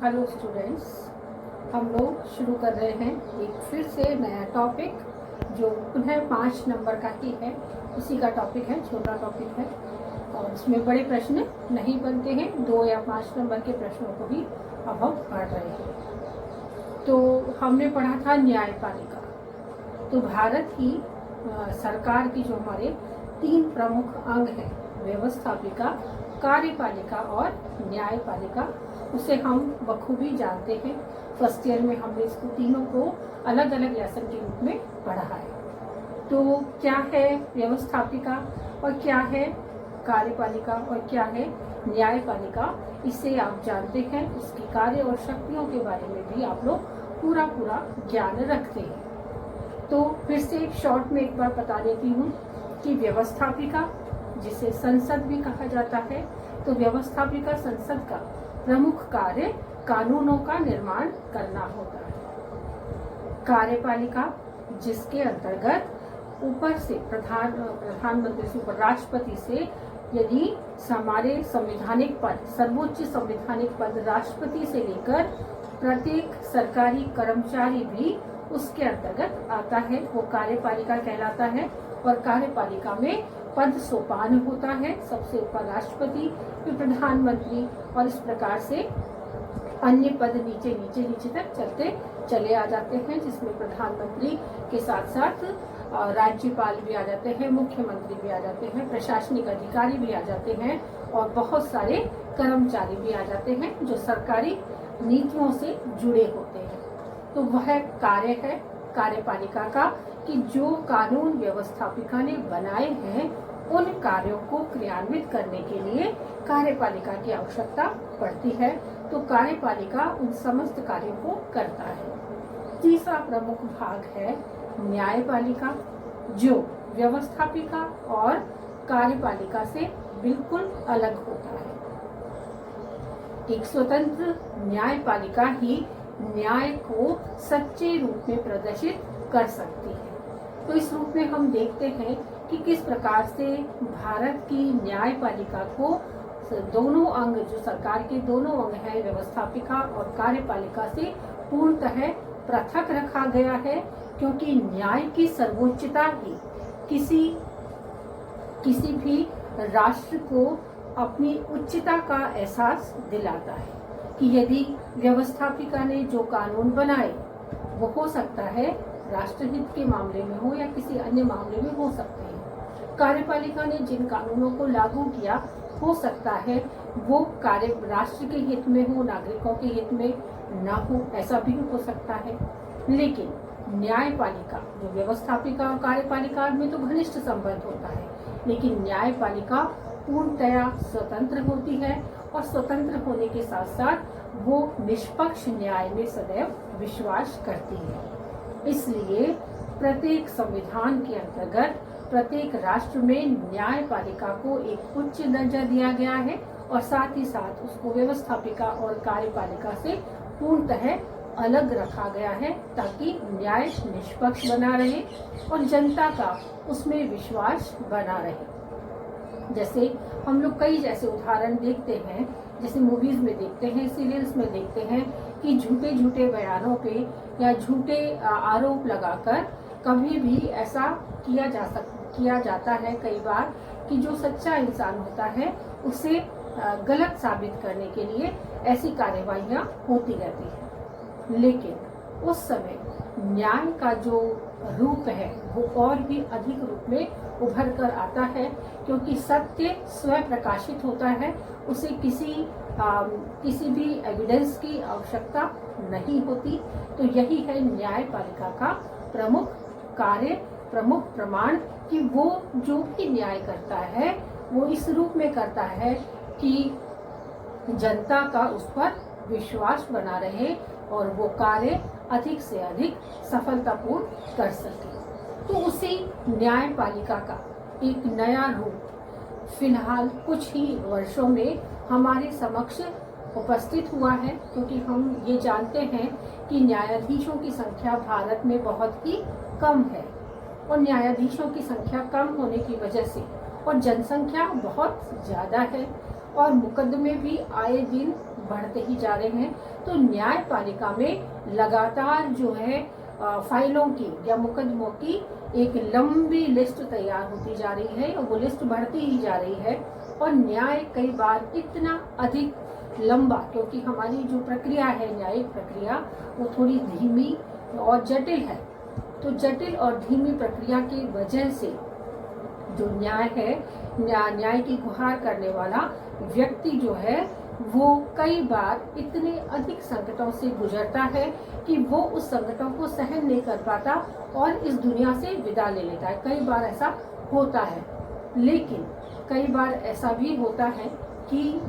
Hello students, हम लोग शुरू कर रहे हैं एक फिर से नया टॉपिक जो पुनः 5 नंबर का ही है। उसी का टॉपिक है, छोटा टॉपिक है और इसमें बड़े प्रश्न नहीं बनते हैं। 2 या 5 नंबर के प्रश्नों को ही अब हम पढ़ रहे हैं। तो हमने पढ़ा था न्यायपालिका। तो भारत की सरकार की जो हमारे 3 प्रमुख अंग हैं, व्यवस्थापिका, कार्यपालिका और न्यायपालिका, उसे हम बखूबी जानते हैं। फर्स्ट ईयर में हमने इसको तीनों को अलग अलग लेसन के रूप में पढ़ा है। तो क्या है व्यवस्थापिका और क्या है कार्यपालिका और क्या है न्यायपालिका, इसे आप जानते हैं। इसकी कार्य और शक्तियों के बारे में भी आप लोग पूरा ज्ञान रखते हैं। तो फिर से एक शॉर्ट में एक बार बता देती हूँ कि व्यवस्थापिका, जिसे संसद भी कहा जाता है, तो व्यवस्थापिका संसद का प्रमुख कार्य कानूनों का निर्माण करना होता है। कार्यपालिका, जिसके अंतर्गत ऊपर से प्रधानमंत्री से ऊपर राष्ट्रपति से यदि हमारे संवैधानिक पद, सर्वोच्च संवैधानिक पद राष्ट्रपति से लेकर प्रत्येक सरकारी कर्मचारी भी उसके अंतर्गत आता है, वो कार्यपालिका कहलाता है। और कार्यपालिका में पद सोपान होता है, सबसे ऊपर राष्ट्रपति, फिर प्रधानमंत्री और इस प्रकार से अन्य पद नीचे तक चलते चले आ जाते हैं, जिसमें प्रधानमंत्री के साथ साथ राज्यपाल भी आ जाते हैं, मुख्यमंत्री भी आ जाते हैं, प्रशासनिक अधिकारी भी आ जाते हैं और बहुत सारे कर्मचारी भी आ जाते हैं जो सरकारी नीतियों से जुड़े होते हैं। तो वह कार्य है कार्यपालिका का कि जो कानून व्यवस्थापिका ने बनाए हैं उन कार्यों को क्रियान्वित करने के लिए कार्यपालिका की आवश्यकता पड़ती है। तो कार्यपालिका उन समस्त कार्यों को करता है। तीसरा प्रमुख भाग है न्यायपालिका, जो व्यवस्थापिका और कार्यपालिका से बिल्कुल अलग होता है। एक स्वतंत्र न्यायपालिका ही न्याय को सच्चे रूप में प्रदर्शित कर सकती है। तो इस रूप में हम देखते हैं कि किस प्रकार से भारत की न्यायपालिका को दोनों अंग, जो सरकार के दोनों अंग हैं, व्यवस्थापिका और कार्यपालिका से पूर्णतः पृथक रखा गया है, क्योंकि न्याय की सर्वोच्चता ही किसी भी राष्ट्र को अपनी उच्चता का एहसास दिलाता है कि यदि व्यवस्थापिका ने जो कानून बनाए वो हो सकता है राष्ट्रहित के मामले में हो या किसी अन्य मामले में हो सकते हैं। कार्यपालिका ने जिन कानूनों को लागू किया हो सकता है वो कार्य राष्ट्र के हित में हो, नागरिकों के हित में ना हो, ऐसा भी हो सकता है। लेकिन न्यायपालिका, जो व्यवस्थापिका और कार्यपालिका में तो घनिष्ठ संबंध होता है, लेकिन न्यायपालिका पूर्णतया स्वतंत्र होती है और स्वतंत्र होने के साथ साथ वो निष्पक्ष न्याय में सदैव विश्वास करती है। इसलिए प्रत्येक संविधान के अंतर्गत प्रत्येक राष्ट्र में न्यायपालिका को एक उच्च दर्जा दिया गया है और साथ ही साथ उसको व्यवस्थापिका और कार्यपालिका से पूर्णतः अलग रखा गया है, ताकि न्याय निष्पक्ष बना रहे और जनता का उसमें विश्वास बना रहे। जैसे हम लोग कई जैसे उदाहरण देखते हैं, जैसे मूवीज में देखते हैं, सीरियल्स में देखते हैं कि झूठे बयानों पे या झूठे आरोप लगाकर कभी भी ऐसा किया जाता है कई बार कि जो सच्चा इंसान होता है उसे गलत साबित करने के लिए ऐसी कार्यवाहियां होती रहती हैं। लेकिन उस समय न्याय का जो रूप है वो और भी अधिक रूप में उभर कर आता है, क्योंकि सत्य स्वयं प्रकाशित होता है, उसे किसी भी एविडेंस की आवश्यकता नहीं होती। तो यही है न्यायपालिका का प्रमुख कार्य, प्रमुख प्रमाण कि वो जो भी न्याय करता है वो इस रूप में करता है कि जनता का उस पर विश्वास बना रहे और वो कार्य अधिक से अधिक सफलतापूर्ण कर सके। तो उसी न्यायपालिका का एक नया रूप फिलहाल कुछ ही वर्षों में हमारे समक्ष उपस्थित हुआ है, क्योंकि हम ये जानते हैं कि न्यायाधीशों की संख्या भारत में बहुत ही कम है और न्यायाधीशों की संख्या कम होने की वजह से और जनसंख्या बहुत ज़्यादा है और मुकदमे भी आए दिन बढ़ते ही जा रहे हैं। तो न्यायपालिका में लगातार जो है फाइलों की या मुकदमों की एक लंबी लिस्ट तैयार होती जा रही है और वो लिस्ट बढ़ती ही जा रही है। और न्याय कई बार इतना अधिक लंबा, क्योंकि हमारी जो प्रक्रिया है न्यायिक प्रक्रिया वो थोड़ी धीमी और जटिल है, तो जटिल और धीमी प्रक्रिया की वजह से जो न्याय है, न्याय की गुहार करने वाला व्यक्ति जो है वो कई बार इतने अधिक संकटों से गुजरता है कि वो उस संकटों को सहन नहीं कर पाता और इस दुनिया से विदा ले लेता है। कई बार ऐसा होता है, लेकिन कई बार ऐसा भी होता है कि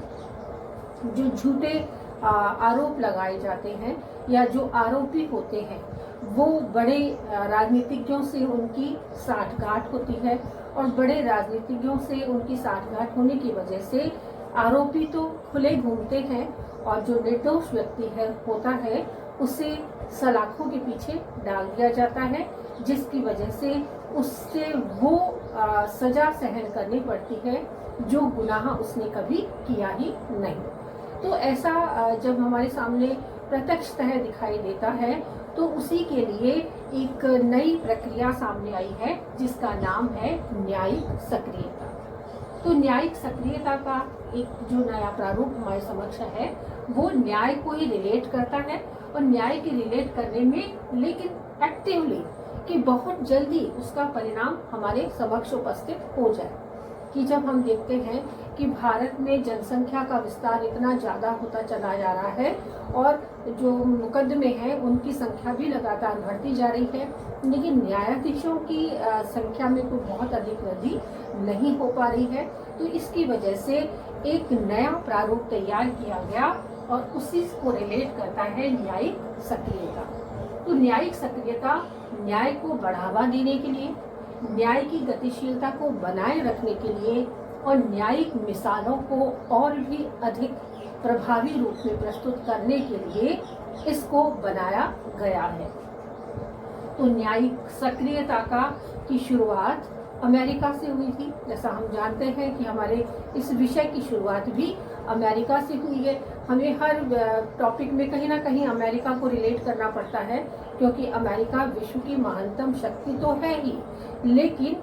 जो झूठे आरोप लगाए जाते हैं या जो आरोपी होते हैं वो बड़े राजनीतिज्ञों से उनकी साठगांठ होती है और बड़े राजनीतिज्ञों से उनकी साठगांठ होने की वजह से आरोपी तो खुले घूमते हैं और जो निर्दोष व्यक्ति है होता है उसे सलाखों के पीछे डाल दिया जाता है, जिसकी वजह से उससे वो सजा सहन करनी पड़ती है जो गुनाह उसने कभी किया ही नहीं। तो ऐसा जब हमारे सामने प्रत्यक्षतः दिखाई देता है तो उसी के लिए एक नई प्रक्रिया सामने आई है जिसका नाम है न्यायिक सक्रियता। तो न्यायिक सक्रियता का एक जो नया प्रारूप हमारे समक्ष है वो न्याय को ही रिलेट करता है और न्याय के रिलेट करने में लेकिन एक्टिवली कि बहुत जल्दी उसका परिणाम हमारे समक्ष उपस्थित हो जाए। कि जब हम देखते हैं कि भारत में जनसंख्या का विस्तार इतना ज़्यादा होता चला जा रहा है और जो मुकदमे हैं उनकी संख्या भी लगातार बढ़ती जा रही है, लेकिन न्यायाधीशों की संख्या में कोई बहुत अधिक वृद्धि नहीं हो पा रही है। तो इसकी वजह से एक नया प्रारूप तैयार किया गया और उसी को रिलेट करता है न्यायिक सक्रियता। तो न्यायिक सक्रियता न्याय को बढ़ावा देने के लिए, न्याय की गतिशीलता को बनाए रखने के लिए और न्यायिक मिसालों को और भी अधिक प्रभावी रूप में प्रस्तुत करने के लिए इसको बनाया गया है। तो न्यायिक सक्रियता की शुरुआत अमेरिका से हुई थी। जैसा हम जानते हैं कि हमारे इस विषय की शुरुआत भी अमेरिका से हुई है। हमें हर टॉपिक में कहीं ना कहीं अमेरिका को रिलेट करना पड़ता है, क्योंकि अमेरिका विश्व की महानतम शक्ति तो है ही, लेकिन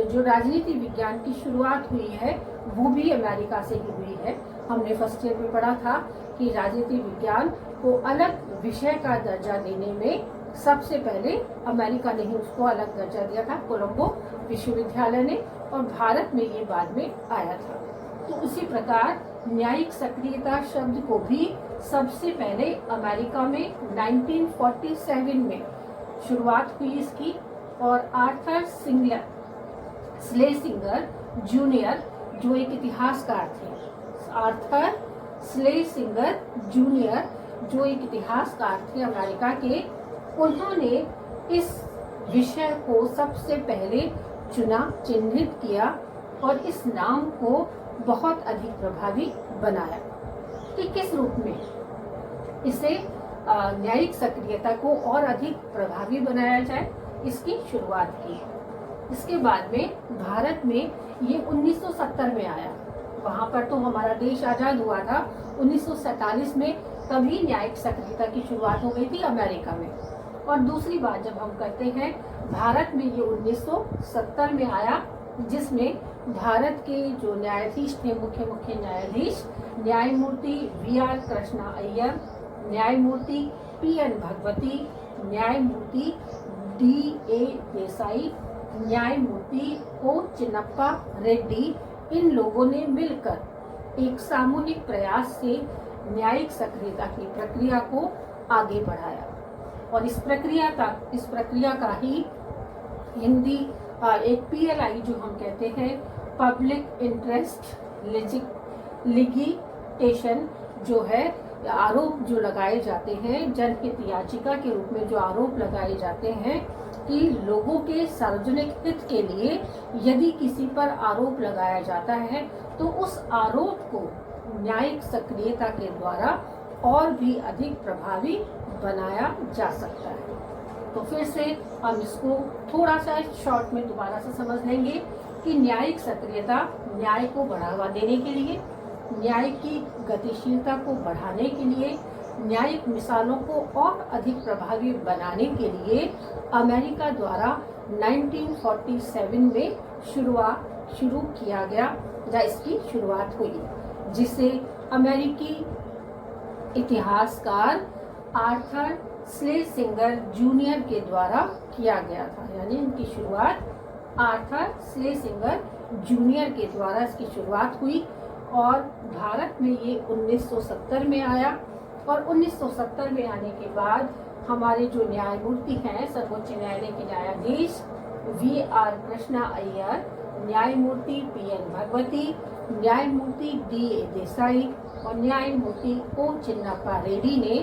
जो राजनीति विज्ञान की शुरुआत हुई है वो भी अमेरिका से ही हुई है। हमने फर्स्ट ईयर में पढ़ा था कि राजनीति विज्ञान को अलग विषय का दर्जा देने में सबसे पहले अमेरिका ने ही उसको अलग दर्जा दिया था, कोलंबो विश्वविद्यालय ने, और भारत में ये बाद में आया था। तो उसी प्रकार न्यायिक सक्रियता शब्द को भी सबसे पहले अमेरिका में 1947 में शुरुआत हुई इसकी, और आर्थर स्लेसिंगर जूनियर जो एक इतिहासकार थे, आर्थर स्लेसिंगर जूनियर जो एक इतिहासकार थे अमेरिका के, उन्होंने इस विषय को सबसे पहले चुना, चिन्हित किया और इस नाम को बहुत अधिक प्रभावी बनाया। कि किस रूप में इसे न्यायिक सक्रियता को और अधिक प्रभावी बनाया जाए, इसकी शुरुआत की। इसके बाद में भारत में ये 1970 में आया। वहाँ पर तो हमारा देश आज़ाद हुआ था 1947 में, तभी न्यायिक सक्रियता की शुरुआत हो गई थी अमेरिका में। और दूसरी बात जब हम करते हैं, भारत में ये 1970 में आया, जिसमें भारत के जो न्यायाधीश थे, मुख्य न्यायाधीश, न्यायमूर्ति वी.आर. कृष्णा अय्यर, न्यायमूर्ति पी.एन. भगवती, न्यायमूर्ति डी.ए. देसाई, न्यायमूर्ति ओ. चिन्नप्पा रेड्डी, इन लोगों ने मिलकर एक सामूहिक प्रयास से न्यायिक सक्रियता की प्रक्रिया को आगे बढ़ाया। और इस प्रक्रिया का ही हिंदी एक PLI जो हम कहते हैं, पब्लिक इंटरेस्ट लिटिगेशन, जो है आरोप जो लगाए जाते हैं, जनहित याचिका के रूप में जो आरोप लगाए जाते हैं कि लोगों के सार्वजनिक हित के लिए यदि किसी पर आरोप लगाया जाता है तो उस आरोप को न्यायिक सक्रियता के द्वारा और भी अधिक प्रभावी बनाया जा सकता है। तो फिर से हम इसको थोड़ा सा शॉर्ट में दोबारा से समझ लेंगे कि न्यायिक सक्रियता न्याय को बढ़ावा देने के लिए, न्याय की गतिशीलता को बढ़ाने के लिए, न्यायिक मिसालों को और अधिक प्रभावी बनाने के लिए अमेरिका द्वारा 1947 में शुरू किया गया या इसकी शुरुआत हुई, जिसे अमेरिकी इतिहासकार आर्थर स्लेसिंगर जूनियर के द्वारा किया गया था। यानी इनकी शुरुआत आर्थर स्लेसिंगर जूनियर के द्वारा इसकी शुरुआत हुई और भारत में ये 1970 में आया। और 1970 में आने के बाद हमारे जो न्यायमूर्ति हैं, सर्वोच्च न्यायालय के न्यायाधीश V.R. कृष्णा अय्यर, न्यायमूर्ति P.N. भगवती, न्यायमूर्ति D.A. देसाई और न्यायमूर्ति O. चिन्नाप्पा रेड्डी ने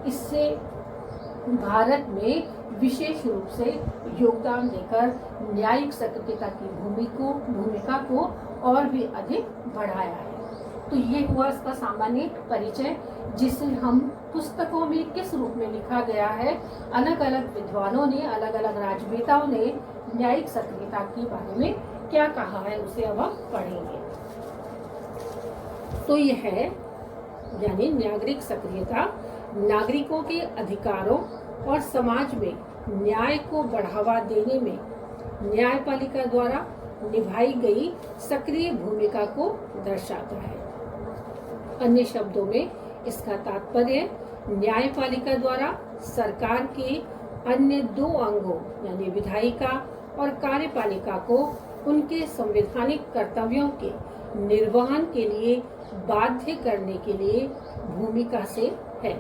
इससे भारत में विशेष रूप से योगदान देकर न्यायिक सक्रियता की भूमिका को और भी अधिक बढ़ाया है। तो ये हुआ इसका सामान्य परिचय, जिसे हम पुस्तकों में किस रूप में लिखा गया है, अलग अलग विद्वानों ने, अलग अलग राजनेताओं ने न्यायिक सक्रियता के बारे में क्या कहा है, उसे अब हम पढ़ेंगे। तो यह है यानी नागरिक सक्रियता नागरिकों के अधिकारों और समाज में न्याय को बढ़ावा देने में न्यायपालिका द्वारा निभाई गई सक्रिय भूमिका को दर्शाता है। अन्य शब्दों में इसका तात्पर्य न्यायपालिका द्वारा सरकार के अन्य दो अंगों यानी विधायिका और कार्यपालिका को उनके संवैधानिक कर्तव्यों के निर्वहन के लिए बाध्य करने के लिए भूमिका से है।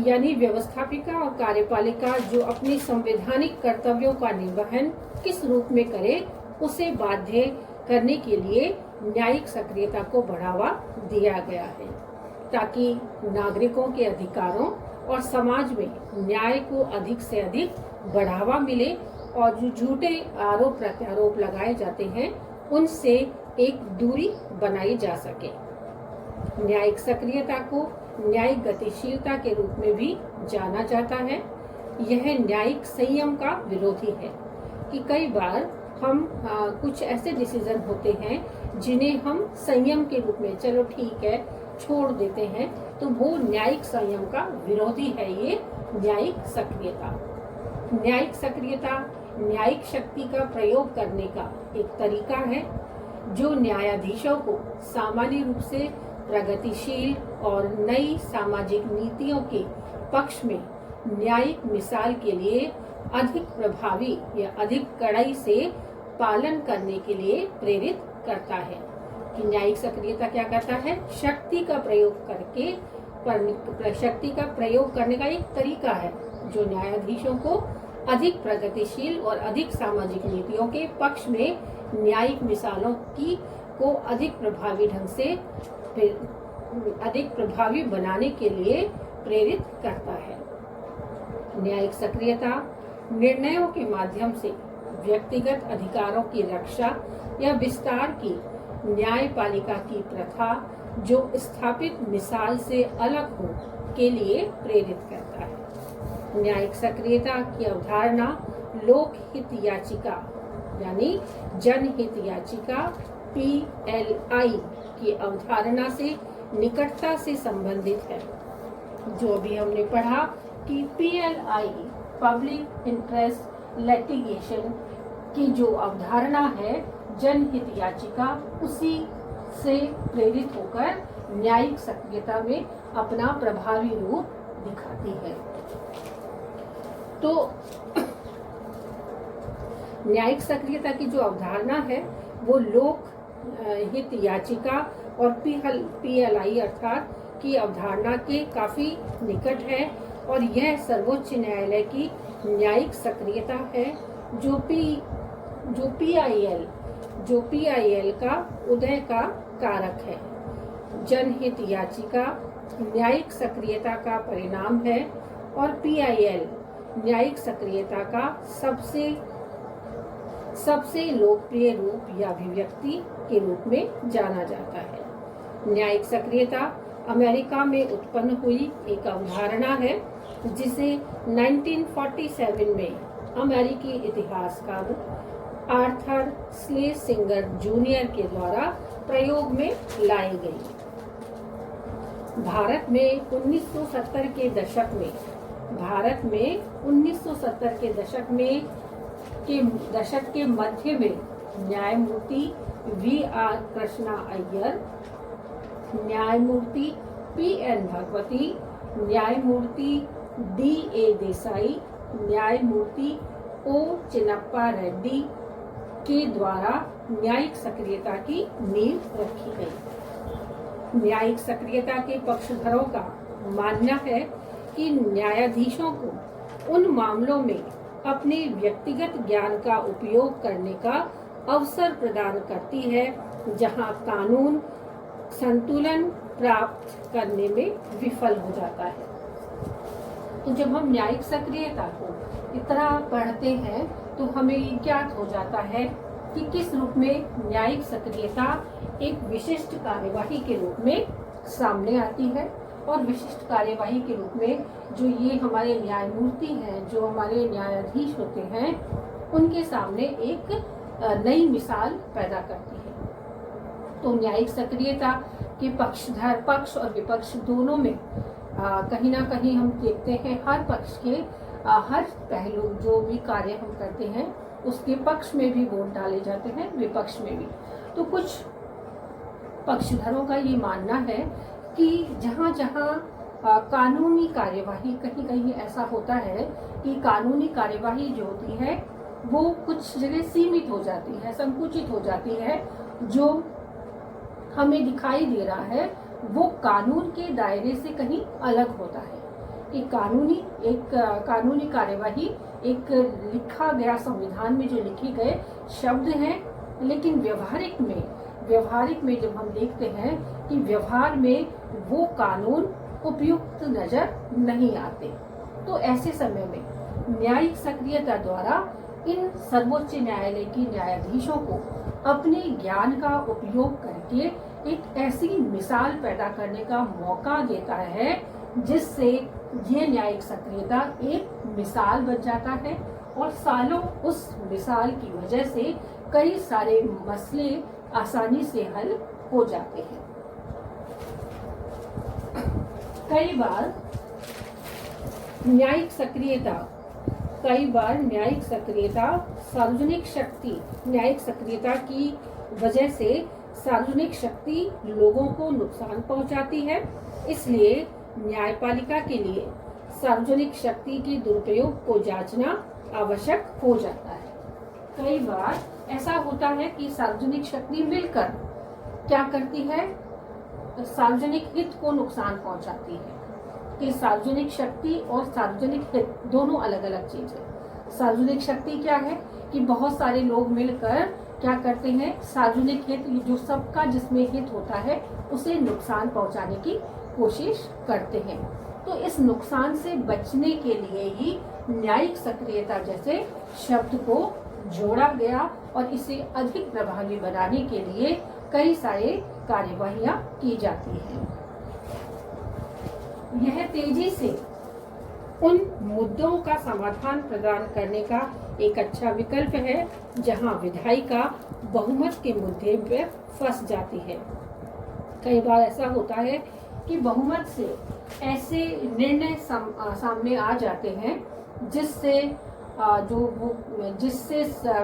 यानी व्यवस्थापिका और कार्यपालिका जो अपने संवैधानिक कर्तव्यों का निर्वहन किस रूप में करे, उसे बाध्य करने के लिए न्यायिक सक्रियता को बढ़ावा दिया गया है, ताकि नागरिकों के अधिकारों और समाज में न्याय को अधिक से अधिक बढ़ावा मिले और जो झूठे आरोप प्रत्यारोप लगाए जाते हैं उनसे एक दूरी बनाई जा सके। न्यायिक सक्रियता को न्यायिक गतिशीलता के रूप में भी जाना जाता है। यह न्यायिक संयम का विरोधी है कि कई बार हम कुछ ऐसे डिसीजन होते हैं जिन्हें हम संयम के रूप में चलो ठीक है छोड़ देते हैं, तो वो न्यायिक संयम का विरोधी है। ये न्यायिक सक्रियता न्यायिक शक्ति का प्रयोग करने का एक तरीका है जो न्यायाधीशों को सामान्य रूप से प्रगतिशील और नई सामाजिक नीतियों के पक्ष में न्यायिक मिसाल के लिए अधिक प्रभावी या अधिक कड़ाई से पालन करने के लिए प्रेरित करता है। कि न्यायिक सक्रियता क्या करता है, शक्ति का प्रयोग करने का एक तरीका है जो न्यायाधीशों को अधिक प्रगतिशील और अधिक सामाजिक नीतियों के पक्ष में न्यायिक मिसालों को अधिक प्रभावी ढंग से अधिक प्रभावी बनाने के लिए प्रेरित करता है। न्यायिक सक्रियता निर्णयों के माध्यम से व्यक्तिगत अधिकारों की रक्षा या विस्तार की न्यायपालिका की प्रथा जो स्थापित मिसाल से अलग हो के लिए प्रेरित करता है। न्यायिक सक्रियता की अवधारणा लोकहित याचिका यानी जनहित याचिका PLI की अवधारणा से निकटता से संबंधित है। जो अभी हमने पढ़ा कि PLI पब्लिक इंटरेस्ट लिटिगेशन की जो अवधारणा है जनहित याचिका, उसी से प्रेरित होकर न्यायिक सक्रियता में अपना प्रभावी रूप दिखाती है। तो न्यायिक सक्रियता की जो अवधारणा है वो लोक हित याचिका और PLI अर्थात की अवधारणा के काफी निकट है और यह सर्वोच्च न्यायालय की न्यायिक सक्रियता है जो PIL का उदय का कारक है। जनहित याचिका न्यायिक सक्रियता का परिणाम है और PIL न्यायिक सक्रियता का सबसे लोकप्रिय रूप या अभिव्यक्ति के रूप में जाना जाता है। न्यायिक सक्रियता अमेरिका में उत्पन्न हुई एक अवधारणा है जिसे 1947 में अमेरिकी इतिहासकार आर्थर स्लेसिंगर जूनियर के द्वारा प्रयोग में लाई गई। भारत में 1970 के दशक में 1970 के दशक के मध्य में न्यायमूर्ति V.R. कृष्णा अय्यर, न्यायमूर्ति P.N. भगवती, न्यायमूर्ति D.A. देसाई, न्यायमूर्ति O. चिन्नप्पा रेड्डी के द्वारा न्यायिक सक्रियता की नींव रखी गई। न्यायिक सक्रियता के पक्षधरों का मानना है कि न्यायाधीशों को उन मामलों में अपने व्यक्तिगत ज्ञान का उपयोग करने का अवसर प्रदान करती है जहां कानून संतुलन प्राप्त करने में विफल हो जाता है। तो जब हम न्यायिक सक्रियता को इतना पढ़ते हैं तो हमें ज्ञात हो जाता है कि किस रूप में न्यायिक सक्रियता एक विशिष्ट कार्यवाही के रूप में सामने आती है, और विशिष्ट कार्यवाही के रूप में जो ये हमारे न्यायमूर्ति हैं, जो हमारे न्यायाधीश होते हैं, उनके सामने एक नई मिसाल पैदा करती है। तो न्यायिक सक्रियता के पक्ष और विपक्ष दोनों में कहीं ना कहीं हम देखते हैं हर पक्ष के हर पहलू जो भी कार्य हम करते हैं उसके पक्ष में भी वोट डाले जाते हैं, विपक्ष में भी। तो कुछ पक्षधरों का ये मानना है कि जहाँ कानूनी कार्यवाही कहीं ऐसा होता है कि कानूनी कार्यवाही जो होती है वो कुछ जगह सीमित हो जाती है, संकुचित हो जाती है। जो हमें दिखाई दे रहा है वो कानून के दायरे से कहीं अलग होता है कि कानूनी कार्यवाही एक लिखा गया संविधान में जो लिखे गए शब्द हैं, लेकिन व्यवहारिक में जब हम देखते हैं कि व्यवहार में वो कानून उपयुक्त नजर नहीं आते, तो ऐसे समय में न्यायिक सक्रियता द्वारा इन सर्वोच्च न्यायालय के न्यायाधीशों को अपने ज्ञान का उपयोग करके एक ऐसी मिसाल पैदा करने का मौका देता है जिससे ये न्यायिक सक्रियता एक मिसाल बन जाता है, और सालों उस मिसाल की वजह से कई सारे मसले आसानी से हल हो जाते हैं। कई बार न्यायिक सक्रियता न्यायिक सक्रियता की वजह से सार्वजनिक शक्ति लोगों को नुकसान पहुंचाती है, इसलिए न्यायपालिका के लिए सार्वजनिक शक्ति के दुरुपयोग को जांचना आवश्यक हो जाता है। कई बार ऐसा होता है कि सार्वजनिक शक्ति मिलकर क्या करती है, सार्वजनिक हित को नुकसान पहुंचाती है। कि सार्वजनिक शक्ति और सार्वजनिक हित दोनों अलग अलग चीज है। सार्वजनिक शक्ति क्या है कि बहुत सारे लोग मिलकर क्या करते हैं, सार्वजनिक हित जो सबका जिसमें हित होता है उसे नुकसान पहुंचाने की कोशिश करते हैं। तो इस नुकसान से बचने के लिए ही न्यायिक सक्रियता जैसे शब्द को जोड़ा गया, और इसे अधिक प्रभावी बनाने के लिए कई सारे कार्यवाहियां की जाती हैं। यह तेजी से उन मुद्दों का समाधान प्रदान करने का एक अच्छा विकल्प है जहां विधायिका बहुमत के मुद्दे पे फंस जाती है। कई बार ऐसा होता है कि बहुमत से ऐसे निर्णय सामने आ जाते हैं जिससे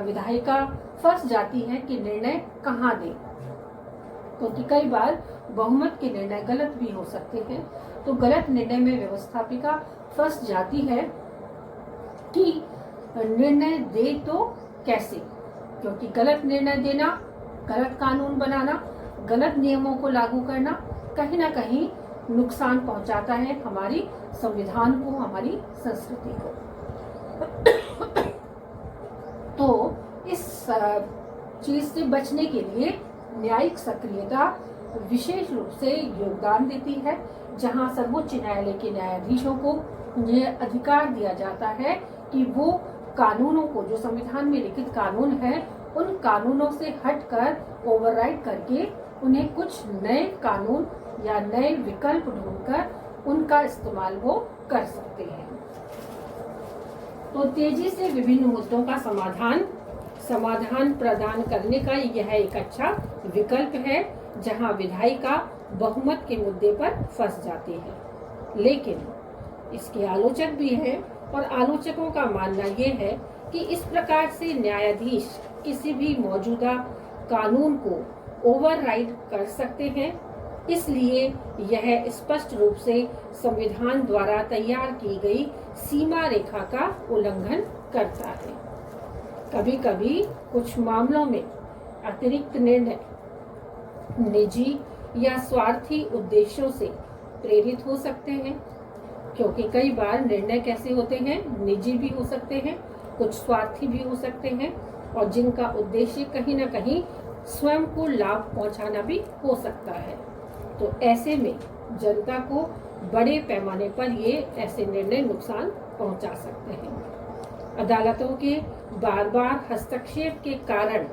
विधायिका फंस जाती है कि निर्णय कहाँ दें, क्योंकि कई बार बहुमत के निर्णय गलत भी हो सकते हैं। तो गलत निर्णय में व्यवस्थापिका फंस जाती है कि निर्णय दे तो कैसे, क्योंकि गलत निर्णय देना, गलत कानून बनाना, गलत नियमों को लागू करना कहीं ना कहीं नुकसान पहुंचाता है हमारी संविधान को, हमारी संस्कृति को। तो इस चीज से बचने के लिए न्यायिक सक्रियता विशेष रूप से योगदान देती है, जहां सर्वोच्च न्यायालय के न्यायाधीशों को यह अधिकार दिया जाता है कि वो कानूनों को, जो संविधान में लिखित कानून है, उन कानूनों से हटकर ओवरराइड करके उन्हें कुछ नए कानून या नए विकल्प ढूंढकर उनका इस्तेमाल वो कर सकते हैं। तो तेजी से विभिन्न मुद्दों का समाधान समाधान प्रदान करने का यह एक अच्छा विकल्प है जहां विधायिका बहुमत के मुद्दे पर फंस जाती है। लेकिन इसके आलोचक भी हैं और आलोचकों का मानना यह है कि इस प्रकार से न्यायाधीश किसी भी मौजूदा कानून को ओवरराइड कर सकते हैं, इसलिए यह स्पष्ट रूप से संविधान द्वारा तैयार की गई सीमा रेखा का उल्लंघन करता है। कभी कभी कुछ मामलों में अतिरिक्त निर्णय निजी या स्वार्थी उद्देश्यों से प्रेरित हो सकते हैं, क्योंकि कई बार निर्णय कैसे होते हैं, निजी भी हो सकते हैं, कुछ स्वार्थी भी हो सकते हैं और जिनका उद्देश्य कहीं ना कहीं स्वयं को लाभ पहुंचाना भी हो सकता है। तो ऐसे में जनता को बड़े पैमाने पर ये ऐसे निर्णय नुकसान पहुंचा सकते हैं। अदालतों के बार बार हस्तक्षेप के कारण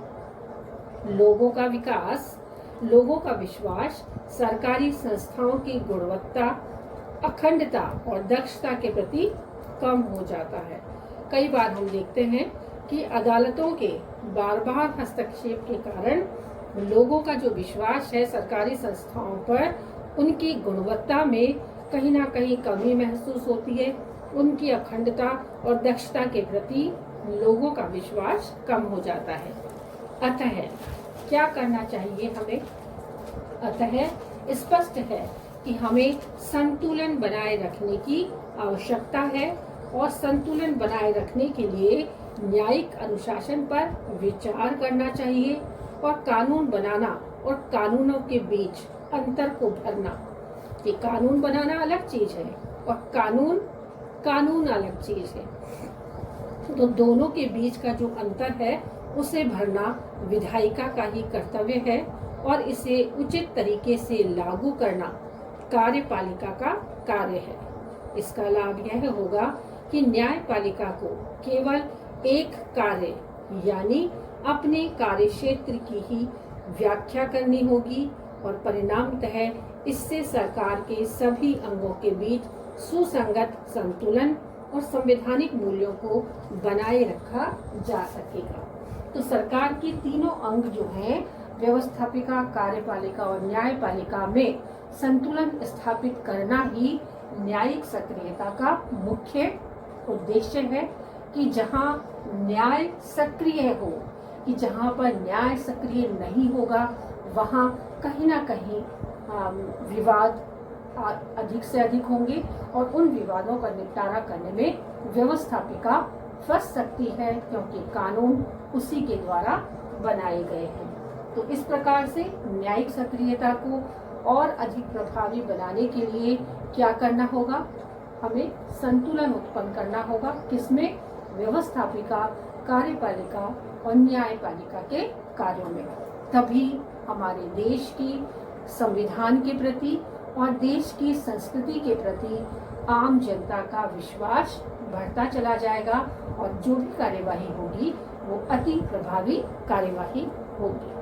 लोगों का विकास, लोगों का विश्वास सरकारी संस्थाओं की गुणवत्ता, अखंडता और दक्षता के प्रति कम हो जाता है। कई बार हम देखते हैं कि अदालतों के बार बार हस्तक्षेप के कारण लोगों का जो विश्वास है सरकारी संस्थाओं पर, उनकी गुणवत्ता में कहीं ना कहीं कमी महसूस होती है। उनकी अखंडता और दक्षता के प्रति लोगों का विश्वास कम हो जाता है। अतः क्या करना चाहिए हमें? अतः स्पष्ट है कि हमें संतुलन बनाए रखने की आवश्यकता है और संतुलन बनाए रखने के लिए न्यायिक अनुशासन पर विचार करना चाहिए और कानून बनाना और कानूनों के बीच अंतर को भरना। कि कानून बनाना अलग चीज है और कानून अलग चीज है। तो दोनों के बीच का जो अंतर है उसे भरना विधायिका का ही कर्तव्य है और इसे उचित तरीके से लागू करना कार्यपालिका का कार्य है। इसका लाभ यह होगा कि न्यायपालिका को केवल एक कार्य यानी अपने कार्यक्षेत्र की ही व्याख्या करनी होगी और परिणामतः इससे सरकार के सभी अंगों के बीच सुसंगत संतुलन और संवैधानिक मूल्यों को बनाए रखा जा सकेगा। तो सरकार की तीनों अंग जो हैं, व्यवस्थापिका, कार्यपालिका और न्यायपालिका में संतुलन स्थापित करना ही न्यायिक सक्रियता का मुख्य उद्देश्य है। कि जहां न्याय सक्रिय हो, कि जहां पर न्याय सक्रिय नहीं होगा वहां कहीं ना कहीं विवाद अधिक से अधिक होंगे और उन विवादों का निपटारा करने में व्यवस्थापिका फंस सकती है, क्योंकि कानून उसी के द्वारा बनाए गए हैं। तो इस प्रकार से न्यायिक सक्रियता को और अधिक प्रभावी बनाने के लिए क्या करना होगा? हमें संतुलन उत्पन्न करना होगा। किसमें? व्यवस्थापिका, कार्यपालिका और न्यायपालिका के कार्यों में। तभी हमारे देश की संविधान के प्रति और देश की संस्कृति के प्रति आम जनता का विश्वास बढ़ता चला जाएगा और जो भी कार्यवाही होगी वो अति प्रभावी कार्यवाही होगी।